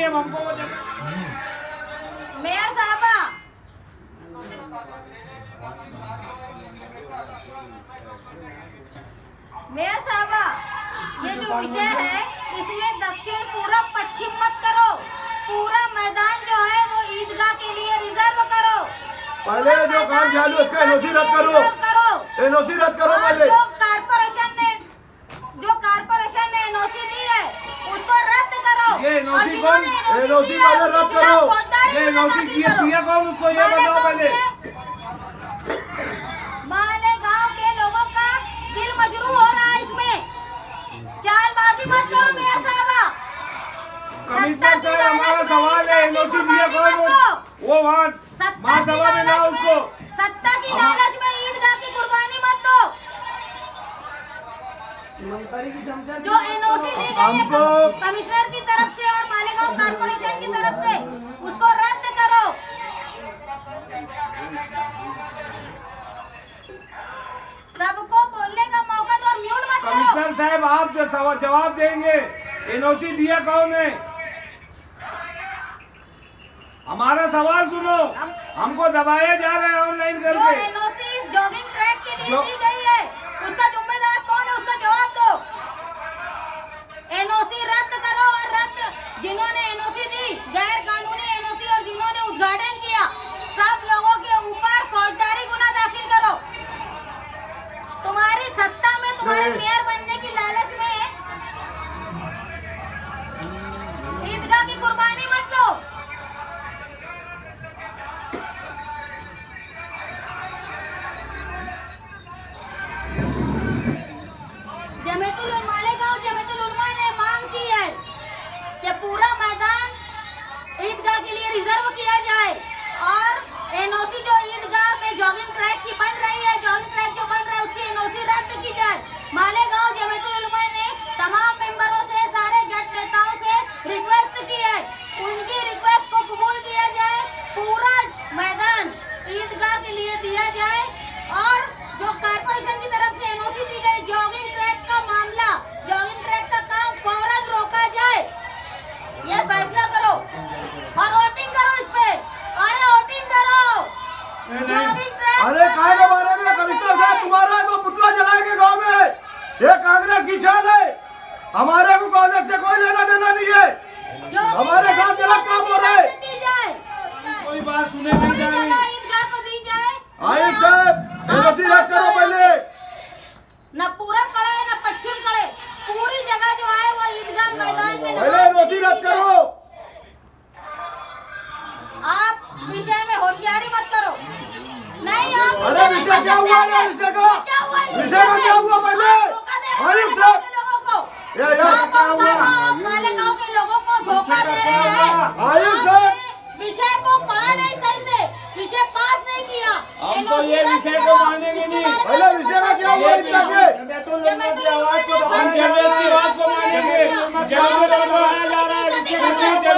अब हमको वो जगह। मेयर साहबा, मेयर साहबा, ये जो विषय है इसमें दक्षिण पूरब पश्चिम मत करो। पूरा मैदान जो है वो ईदगाह के लिए रिजर्व करो। पहले जो काम चालू उसका एनओसी रद्द करो, एनओसी रद्द करो। पहले जो कारपोरेशन ने एनओसी दी है उसको रद्द करो। ये एनओसी कौन? एनओसी पहले रद्द करो। ये एनओसी दिया कौन उसको ये बताओ पहले। मालेगांव के लोगों का दिल मजरूह हो रहा है इसमें। चालबाजी मत करो मेयर साहबा। कमिश्नर साहब हमारा सवाल है, एनओसी दिया कौन? वो वहाँ महासभा में ना उसको। सत्ता की लालच में ईदगाह की कुर्बानी मत दो। जो एनओसी दी गई है कमिश्नर की तरफ से और मालेगांव कारपोरेशन की तरफ से उसको रद्द करो। सबको बोलने का मौका दो और म्यूट मत करो। कमिश्नर साहब आप जो जवाब देंगे, एनओसी दिया कौन है? हमारा सवाल सुनो, हमको दबाया जा रहा है ऑनलाइन जो करके। एनओसी जॉगिंग ट्रैक के लिए दी गई है उसका जिम्मेदार कौन है, उसका जवाब दो। एनओसी रद्द करो और रद्द जिन्होंने एनओसी दी, गैर कानूनी एनओसी, और जिन्होंने उद्घाटन किया, सब लोगों के ऊपर फौजदारी गुना दाखिल करो। तुम्हारी सत्ता में, तुम्हारे मेयर बनने की लालच में ईदगाह की कुर्बानी मत लो। मालेगांव जमीयतुल उलमा ने मांग की है कि पूरा मैदान ईदगाह के लिए रिजर्व किया जाए और एनओसी जो ईदगाह में जॉगिंग ट्रैक की बन रही है, जॉगिंग ट्रैक जो बन रहा है उसकी एनओसी रद्द की जाए। मालेगांव जमीयतुल उलमा ने तमाम मेंबरों से, सारे जट नेताओं से रिक्वेस्ट की है, उनकी रिक्वेस्ट को कबूल किया जाए, पूरा मैदान ईदगाह के लिए दिया जाए और जो कारपोरेशन की तरफ से एनओसी दी गई जॉगिंग ट्रैक का मामला, जॉगिंग ट्रैक का काम फौरन रोका जाए। यह फैसला करो और वोटिंग करो इस पे। अरे वोटिंग करो। जॉगिंग ट्रैक अरे काय के बारे में कमिश्नर साहब तुम्हारा तो पुतला जलाएंगे गांव में। ये कांग्रेस की चाल है, हमारे को कांग्रेस से कोई लेना देना नहीं है। हमारे साथ गलत काम हो रहा है। कोई बात सुने नहीं जा रही। ईदगाह को दी जाए। आयुष साहब एनओसी रद्द करो पहले। न पूरब कड़े न पश्चिम कड़े, पूरी जगह जो है वो ईदगाह मैदान में पहले एनओसी रद्द करो। आप विषय में होशियारी मत करो। नहीं आप अरे विषय क्या हुआ है? विषय का क्या हुआ पहले? आयुष साहब मालेगांव के लोगों को धोखा दे रहे हैं। आयुष साहब विषय को पढ़ा नहीं सही से, विषय पास नहीं किया। हम तो ये विषय को मानेंगे नहीं। पहले विषय का क्या हुआ? हम जमीयत की बात को मानेंगे। जमीयतुल उलमा जा रहा है, जमीयतुल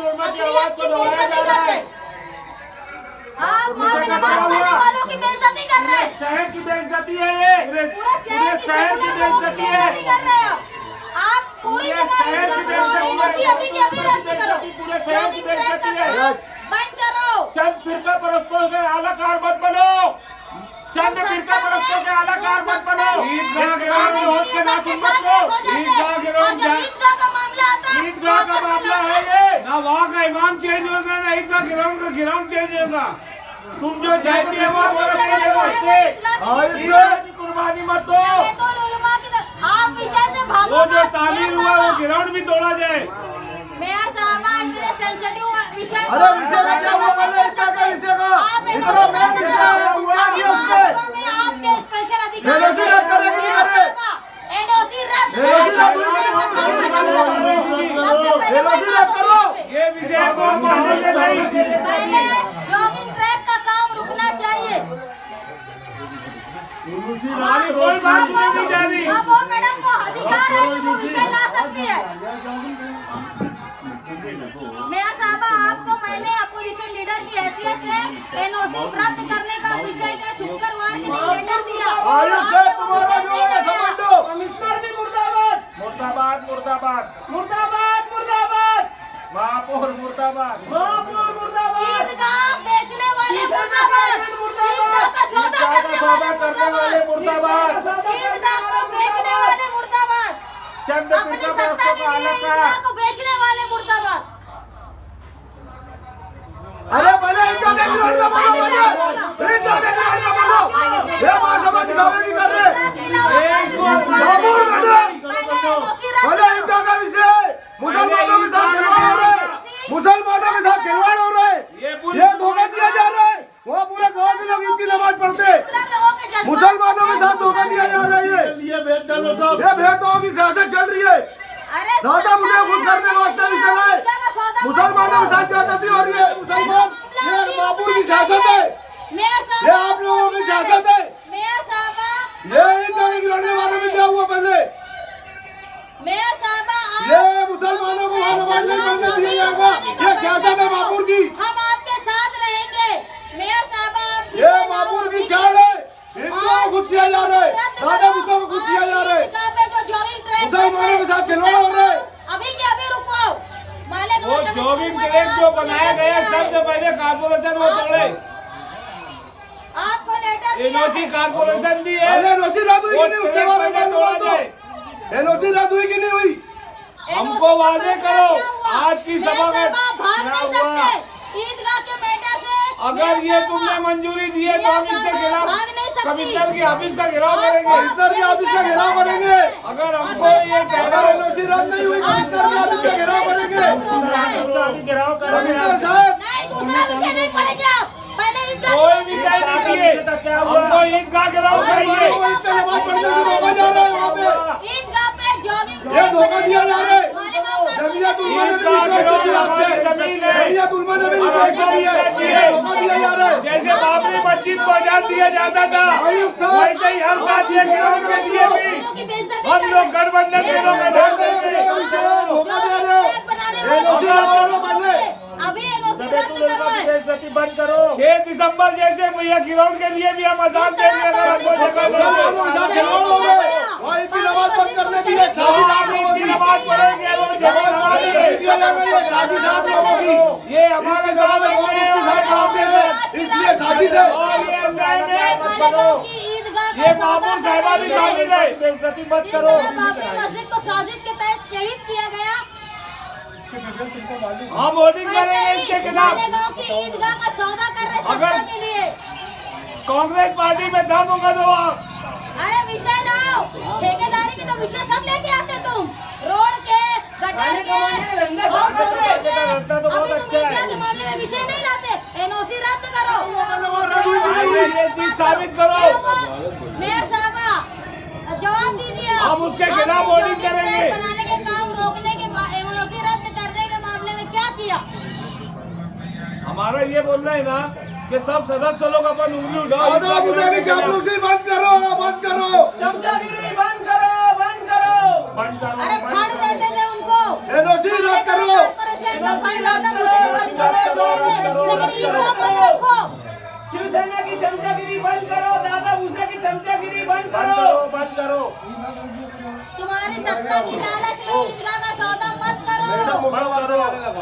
उलमा की आवाज को दबाया जा रहा है। आप वहाँ पे नमाज पढ़ने वालों की बेइज्जती कर रहे हैं। शहर की बेइज्जती है ये, पूरे शहर की बेइज्जती कर रहे हैं आप। पूरी जगह एनओसी अभी के अभी रद्द करो। पूरे शहर की बेइज्जती है। बंद करो। चंद फिरका परस्तों के आलाकार मत बनो, चंद फिरका परस्तों के आलाकार मत बनो। ईदगाह ग्राउंड में होट के नाचुन मत लो। ईदगाह ग्राउंड ईदगाह का मामला आता है, ईदगाह का मामला है ये। ना वहाँ का इमाम चेंज होगा, ना ईदगाह ग्राउंड का ग्राउंड चेंज होगा। तुम जो चाहते हो वो की कुर्बानी मत दो। आप विषय से भागो। वो जो तामीर हुआ वो ग्राउंड भी तोड़ा जाए। मेयर साहब इतने सेंसिटिव विषय। अरे विषय का क्या हुआ? पहले इसका क्या विषय का? इतना मेन विषय हुआ नहीं उसके। आपके स्पेशल अधिकारी एनओसी रद्द करेंगे नहीं करे। एनओसी रद्द करो। ये विषय को मानेंगे नहीं। पहले जॉगिंग ट्रैक का काम रुकना चाहिए। हमारी कोई बात सुनी नहीं जा रही। अब वो मैडम को अधिकार है कि वो विषय ला सकती है। मेयर साहब आपको मैंने अपोजिशन लीडर की हैसियत से एनओसी रद्द करने का विषय का शुक्रवार के दिन लेटर दिया। आयुष साहब तुम्हारा जो है समझ लो। कमिश्नर भी मुर्दाबाद, मुर्दाबाद, मुर्दाबाद, मुर्दाबाद, मुर्दाबाद। करने वाले मुर्दाबाद, ईदगाह को बेचने वाले मुर्दाबाद, चंद अपनी पीड़ितों सत्ता को के लिए अलग ईदगाह कर। को बेचने वाले मुर्दाबाद। अरे पहले ईदगाह के खिलाड़ी का बोलो, पहले ईदगाह के खिलाड़ी का बोलो। ये महासभा दिखावे की कर रहे बाबूर मैडम, पहले ईदगाह का विषय मुसलमानों के साथ खिलवाड़ हो रहे, मुसलमानों के साथ खिलवाड़ हो रहे, ये धोखा दिया जा रहा है। वहाँ पूरे गाँव के लोग ईद की नमाज पढ़ते, मुसलमानों के साथ धोखा दिया जा रहा है। ये भेदभाव की सियासत चल रही है। दादा मुझे खुश करने के वास्ते नहीं चला है, मुसलमानों के साथ ज्यादती हो रही है। मुसलमान ये बाबू की सियासत है, ये आप लोगों की सियासत है। मेयर साहबा, ये ईदगाह के खिलाड़ी के बारे में क्या हुआ पहले? मेयर साहबा, ये मुसलमानों को वहाँ नमाज नहीं पढ़ने दिया जाएगा, ये सियासत है बाबूर की। हम आपके साथ रहेंगे। मेयर साहबा, आप ये बाबूर की चाल है, हिंदुओं को खुद किया जा रहा है, दादा मुझको को खुद किया जा रहा है। मुसलमानों के साथ खिलवाड़ हो रहा है। अभी के अभी रुको। वो जॉगिंग ट्रैक जो बनाया गया सबसे पहले कारपोरेशन वो तोड़े, आपको लेटर एनओसी कारपोरेशन दी है, अरे एनओसी रद्द हुई वो कि नहीं उसके ट्रैक बारे में पहले बोल तोड़ा दो। जाए। एनओसी रद्द हुई कि नहीं हुई? हमको वादे करो, आज की सभा में भाग नहीं सकते ईदगाह के मैटर से। अगर ये तुमने मंजूरी दी है तो हम इसके खिलाफ कमिश्नर के ऑफिस का घेराव करेंगे। कमिश्नर के ऑफिस का घेराव करेंगे। अगर हमको ये अगर ठहराव एनओसी रद्द नहीं हुई, कमिश्नर के ऑफिस का घेराव करेंगे। घेराव कमिश्नर करेंगे। साहब, नहीं, दूसरा विषय नहीं पढ़ेंगे आप। पहले ईदगाह कोई विषय नहीं चाहिए, हमको ईदगाह घेराव चाहिए। वो ईद पे नमाज पढ़ने से रोका जा रहा है वहाँ पे। ईदगाह पे जॉगिंग ये धोखा दिया जा रहा है। मालेगांव का जमीयत उलमा ने भी ईदगाह रिक्वेस्ट घेराव की है आपसे। हमारी जमीन है। जमीयत उलमा ने भी रिक्वेस्ट की है। ये धोखा दिया जा रहा है। जैसे बाबरी मस्जिद को आजाद दिया जाता था, वैसे ही हर साथ ये घेराव के लिए भी हम लोग गठबंधन के लोग आजाद देंगे। धोखा दे रहे हो। एनओसी रद्द करो पहले। अभी एनओसी रद्द करवाए। बंद करो। 6 दिसंबर जैसे भैया गिराउंड के लिए भी हम आजाद देंगे अगर हमको जगह मुसलमानों के साथ खिलवाड़ हो रहा है। वहाँ ईद की नमाज बंद करने की है। शादी साहब लोगों की नमाज पढ़ेंगे वो जगह हमारी है। दिया जा रहा है। शादी साहब लोगों की ये हमारे साथ इसलिए शादी से और ये अन्याय में मालेगांव की ईदगाह का ये मामूर साहिबा भी शामिल है। बेइज्जती मत जिस करो। तरह बाबरी मस्जिद को साजिश के तहत शहीद किया गया, हम वोटिंग करेंगे इसके खिलाफ। मालेगांव की ईदगाह का सौदा कर रहे सत्ता अगर- के लिए। कांग्रेस पार्टी में दम होगा तो अरे विषय लाओ, ठेकेदारी के तो विषय सब लेके आते तुम, रोड के, गटर के, और सड़कों के। अभी तुम ईदगाह के मामले में विषय नहीं लाते। एनओसी रद्द करो। ये चीज साबित करो। मेयर साहबा, जवाब दीजिए आप। हम उसके खिलाफ आपने वोटिंग जॉगिंग करेंगे। ट्रैक बनाने के काम रोकने के बाद एनओसी रद्द करने के मामले में क्या किया? हमारा ये बोलना है ना कि सब सदस्य लोग अपन उंगली उठाओ। दादा मुझे की चापलूसी बंद करो, बंद करो। चमचागिरी बंद करो, बंद करो, बंद करो। अरे फंड देते थे उनको। एनओसी रद्द करो। कॉर्पोरेशन का फंड दादा मुझे लेकिन ईदगाह बंद रखो। शिवसेना की चमचागिरी बंद करो, दादा भूसे की चमचागिरी बंद करो, बंद करो। तुम्हारी सत्ता की लालच में ईदगाह का सौदा मत करो।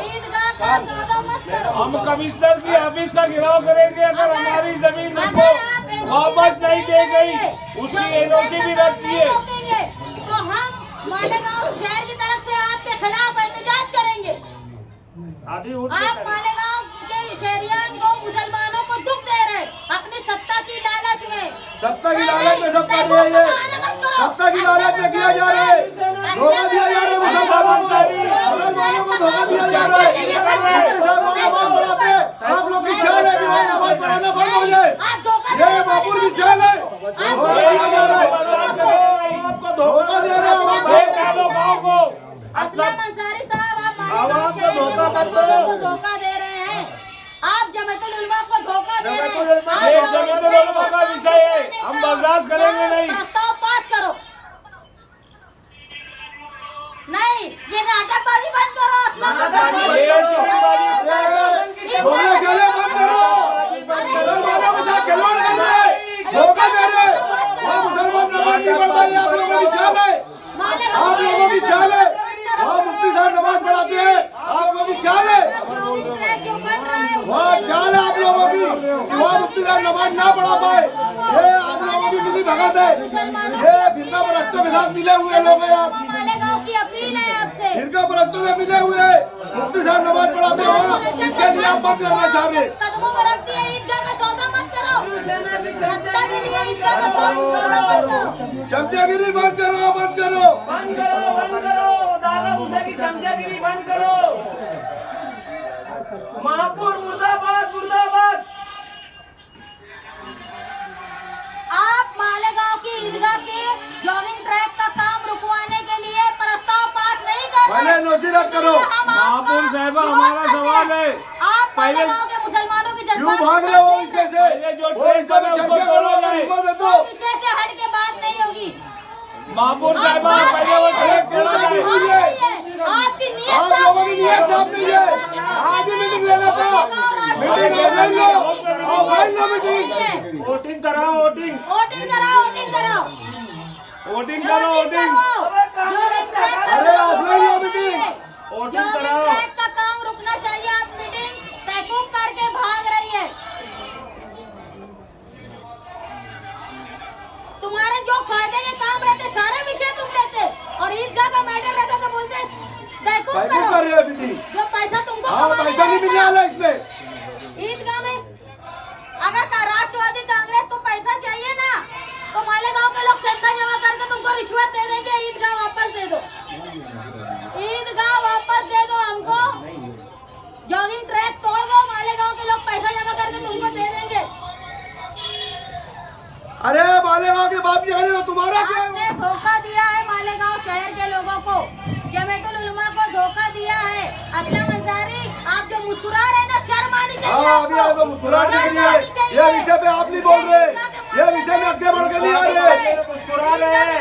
ईदगाह का सौदा मत करो। हम कमिश्नर की ऑफिस का घेराव करेंगे अगर हमारी जमीन अगर आप हमको NOC वापस रद्द नहीं नहीं दी गई, करेंगे, उसकी जॉगिंग एनओसी ट्रैक भी का रद्द काम नहीं किए। रोकेंगे, तो हम मालेगांव शहर की तरफ से आपके खिलाफ एहतजाज करेंगे। आप मालेगांव के शहरियान को, मुसलमानों को दुख दे रहे अपनी सत्ता की लालच में। सत्ता की लालच में सब कर रहे हैं ये। सत्ता की लालच में किया जा रहा है। धोखा दिया जा रहा है मुसलमानों को। मुसलमानों को धोखा दिया जा रहा है। नमाज पढ़ाते हैं। आप लोग की चाल है कि भाई नमाज पढ़ाना बंद हो जाए। ये बाबूर की चाल है। धोखा दिया जा रहा है। धोखा दे रहे हो आप लोग। असलम अंसारी साहब, आप मालेगांव शहर के मुसलमानों को धोखा दे रहे हैं। आप जमातुल उलमा को धोखा दे रहे हैं। ये जमातुल उलमा का विषय है, हम बर्दाश्त करेंगे नहीं। प्रस्ताव पास करो। नहीं, ये नाटकबाजी बंद करो। असलम अंसारी, ये चिड़ियाबाजी बोले चले बंद करो। मुसलमानों के साथ खिलवाड़ कर रहे हैं। धोखा दे रहे हैं। वहाँ मुसलमान नमाज नहीं पढ़ता है। आप लोगों की चाल है। आप लोगों की चाल है। वहाँ मुफ्ती साहब नमाज पढ़ाते हैं। आप लोगों की चाल है, जॉगिंग ट्रैक जो बन रहा है वहाँ चाल है आप लोगों की, वहाँ मुफ्ती साहब नमाज ना पढ़ा पाए, ये आप लोगों की मिली भगत है, ये फिरका परस्तों के साथ मिले हुए लोग हैं आप, मालेगांव की अपील है आपसे। फिरका परस्तों से मिले हुए हैं, मुफ्ती साहब नमाज पढ़ाते हो, इसके लिए आप बंद करना चाह रहे। कदमों में रख दिया, ईदगाह का सौदा मत करो, सत्ता के लिए ईदगाह का सौदा मत करो। चमचागिरी बंद करो, बंद करो, बंद करो, बंद करो, दादा भूसे की चमचागिरी बंद करो। महापुर मुर्दाबाद, मुर्दाबाद। आप मालेगांव की ईदगाह के जॉगिंग ट्रैक का काम रुकवाने के लिए प्रस्ताव पास नहीं कर पहले रहे। नोटिस रद्द करो। महापुर साहिबा, हमारा सवाल है, आप मालेगांव के मुसलमानों की क्यों जज्बात भाग रहे हो इससे से? पहले जो ट्रेन सब है उसको चर्चा तोड़ो करो, जाए। हिम्मत दे दो। विषय से हट के बात नहीं होगी। महापुर आप साहिबा, बात पहले वो नहीं ट्रेन तोड़ा है, जाए। नहीं है। आपकी नीयत आप साफ लोगों की नहीं नीयत साफ नहीं है। आज ही मीटिंग लेना था, मीटिंग ऑनलाइन लो, ऑफलाइन लो मीटिंग। वोटिंग कराओ, वोटिंग, वोटिंग कराओ, वोटिंग कराओ, वोटिंग करो, वोटिंग, जॉगिंग ट्रैक का अरे काम ऑफलाइन लो रुकना मीटिंग। चाहिए। वोटिंग जॉगिंग कराओ। ट्रैक का काम रुकना चाहिए। आप मीटिंग तहकूब करके भाग रही है। तुम्हारे जो फायदे के काम रहते सारे विषय तुम लेते, और ईदगाह का मैटर रहता तो बोलते तहकूब कर करो। रहे हैं मीटिंग। जो पैसा तुमको हाँ, कमाने पैसा नहीं का मिलने वाला इसमें। ईदगाह में अगर राष्ट्रवादी कांग्रेस को पैसा चाहिए ना, तो मालेगांव के लोग चंदा जमा करके तुमको रिश्वत दे देंगे। ईदगाह वापस दे दो, ईदगाह वापस दे दो हमको। जॉगिंग ट्रैक तोड़ दो, मालेगांव के लोग पैसा जमा करके तुमको दे देंगे। अरे मालेगांव के बाप जी तो तुम्हारा क्या है? आपने धोखा दिया है मालेगांव शहर के लोगों को, जमीयतुल उलमा को धोखा दिया है। असलम अंसारी, आप जो मुस्कुरा रहे हैं ना, शर्म आनी चाहिए हाँ, अभी आए तो मुस्कुराने के लिए ये विषय पे आप नहीं बोल रहे, ये विषय में आगे बढ़ के नहीं आ रहे। मुस्कुरा रहे हैं।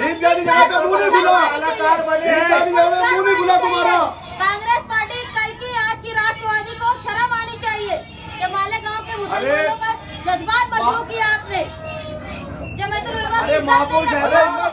ईदगाह की जगह पे मुंह नहीं खुला, ईदगाह की जगह पे मुंह नहीं खुला तुम्हारा। कांग्रेस पार्टी कल की आज की राष्ट्रवादी को शर्म आनी चाहिए कि मालेगांव के मुसलमानों का जज्बात बदलू किया आपने। जमीयतुल उलमा की अरे महापुर इज्जत नहीं साहिबा, रखी।